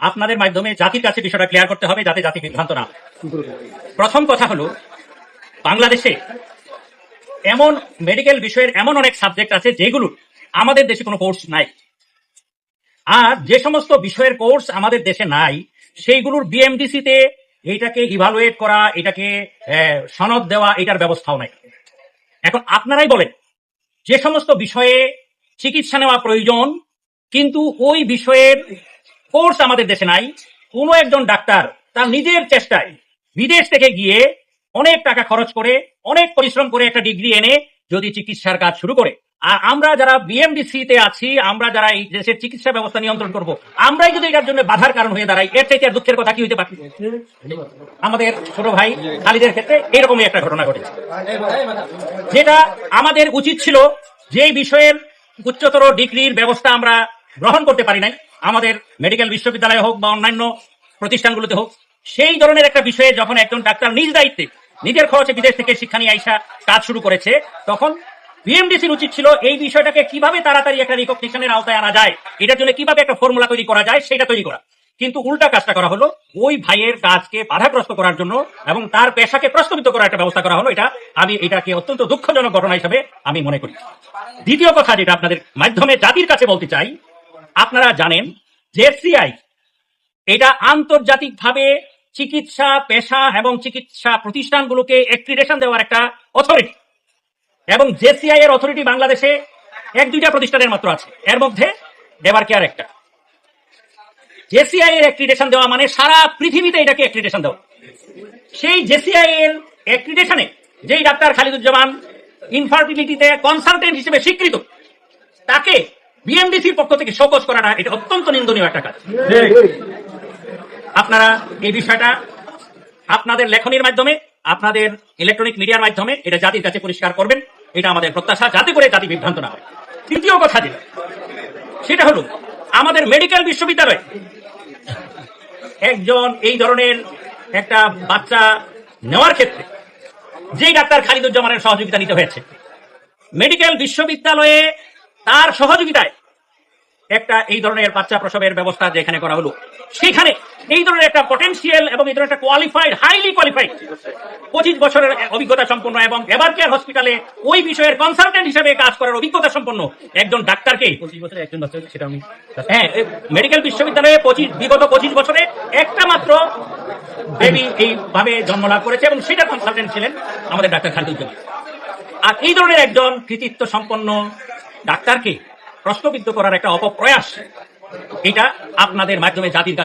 আপনাদের মাধ্যমে জাতির কাছে বিষয়টা ক্লিয়ার করতে হবে যাতে জাতি বিভ্রান্ত না হয়। প্রথম কথা হলো, বাংলাদেশে এমন মেডিকেল বিষয়ের এমন অনেক সাবজেক্ট আছে যেগুলো আমাদের দেশে কোনো কোর্স নাই। আর যে সমস্ত বিষয়ের কোর্স আমাদের দেশে নাই সেইগুলোর বিএমডিসি তে এইটাকে ইভালুয়েট করা, এটাকে সনদ দেওয়া, এটার ব্যবস্থাও নাই। এখন আপনারাই বলেন, যে সমস্ত বিষয়ে চিকিৎসা নেওয়া প্রয়োজন কিন্তু ওই বিষয়ের কোর্স আমাদের দেশে নাই, কোনো একজন ডাক্তার তার নিজের চেষ্টায় বিদেশ থেকে গিয়ে অনেক টাকা খরচ করে, অনেক পরিশ্রম করে একটা ডিগ্রি এনে যদি চিকিৎসার কাজ শুরু করে, আর আমরা যারা বিএমডিসি তে আছি, আমরা যারা এই দেশের চিকিৎসা ব্যবস্থা নিয়ন্ত্রণ করব, আমরাই যদি এটার জন্য বাধার কারণ হয়ে দাঁড়াই, এর চাইতে আর দুঃখের কথা কি হইতে পারে? আমাদের ছোট ভাই খালিদের ক্ষেত্রে এরকমই একটা ঘটনা ঘটেছে, যেটা আমাদের উচিত ছিল যে বিষয়ের উচ্চতর ডিগ্রির ব্যবস্থা আমরা গ্রহণ করতে পারি নাই, আমাদের মেডিকেল বিশ্ববিদ্যালয় হোক বা অন্যান্য প্রতিষ্ঠানগুলোতে হোক, সেই ধরনের একটা বিষয়ে যখন একজন ডাক্তার নিজ দায়িত্বে নিজের খরচে বিদেশ থেকে শিক্ষা নিয়ে আইসা কাজ শুরু করেছে, তখন বিএমডিসির উচিত ছিল এই বিষয়টাকে কিভাবে তাড়াতাড়ি একটা রিকগনিশনের আওতায় আনা যায়, এটার জন্য কিভাবে একটা ফর্মুলা তৈরি করা যায় সেটা তৈরি করা। কিন্তু উল্টা কাজটা করা হলো, ওই ভাইয়ের কাজকে বাধাগ্রস্ত করার জন্য এবং তার পেশাকে প্রশ্নবিদ্ধ করার একটা ব্যবস্থা করা হলো। আমি এটাকে অত্যন্ত দুঃখজনক ঘটনা হিসেবে আমি মনে করি। দ্বিতীয় কথা যেটা আপনাদের মাধ্যমে জাতির কাছে বলতে চাই, আপনারা জানেন জেসিআই এটা আন্তর্জাতিকভাবে চিকিৎসা পেশা এবং চিকিৎসা প্রতিষ্ঠানগুলোকে অ্যাক্রিডিটেশন দেওয়ার একটা অথরিটি, এবং জেসিআই এর অথরিটি বাংলাদেশে এক দুইটা প্রতিষ্ঠানের মাত্র আছে, এর মধ্যে এবার কেয়ার একটা। জেসিআই এর অ্যাক্রিডিটেশন দেওয়া মানে সারা পৃথিবীতে এটাকে অ্যাক্রিডিটেশন দেওয়া। সেই জেসিআই এর অ্যাক্রিডিটেশনে যেই ডাক্তার খালিদুজ্জামান ইনফার্টিলিটিতে কনসালটেন্ট হিসেবে স্বীকৃত, তাকে বিএমডিসির পক্ষ থেকে শোকজ করাটা এটা অত্যন্ত নিন্দনীয় একটা কাজ। আপনারা এই বিষয়টা আপনাদের লেখনীর মাধ্যমে, আপনাদের ইলেকট্রনিক মিডিয়ার মাধ্যমে এটা জাতির কাছে পরিষ্কার করবেন, এটা আমাদের প্রত্যাশা, যাতে করে জাতি বিভ্রান্ত না হয়। তৃতীয় কথা যেটা, সেটা হলো আমাদের মেডিকেল বিশ্ববিদ্যালয়ে একজন এই ধরনের একটা বাচ্চা নেওয়ার ক্ষেত্রে যেই ডাক্তার খালিদুজ্জামানের সহযোগিতা নিতে হয়েছে, মেডিকেল বিশ্ববিদ্যালয়ে তার সহযোগিতায় একটা এই ধরনের বাচ্চা প্রসবের ব্যবস্থা যেখানে করা হলো, সেখানে এই ধরনের একটা পটেনশিয়াল এবং এই ধরনের একটা কোয়ালিফাইড, হাইলি কোয়ালিফাইড 25 বছরের অভিজ্ঞতা সম্পন্ন এবং এভার কেয়ার হসপিটালে ওই বিষয়ের কনসালটেন্ট হিসেবে কাজ করার অভিজ্ঞতা সম্পন্ন একজন ডাক্তারকে 25 বছরে একজন ডাক্তার, সেটা আমি মেডিকেল বিশ্ববিদ্যালয়ে বিগত 25 বছরে একটা মাত্র বেবি এইভাবে জন্মলাভ করেছে এবং সেটা কনসালটেন্ট ছিলেন আমাদের ডাক্তার খালিদুজ্জামান। আর এই ধরনের একজন কৃতিত্ব সম্পন্ন ডাক্তারকে প্রশ্নবিদ্ধ করার একটা অপপ্রয়াস, এটা আপনাদের মাধ্যমে জাতির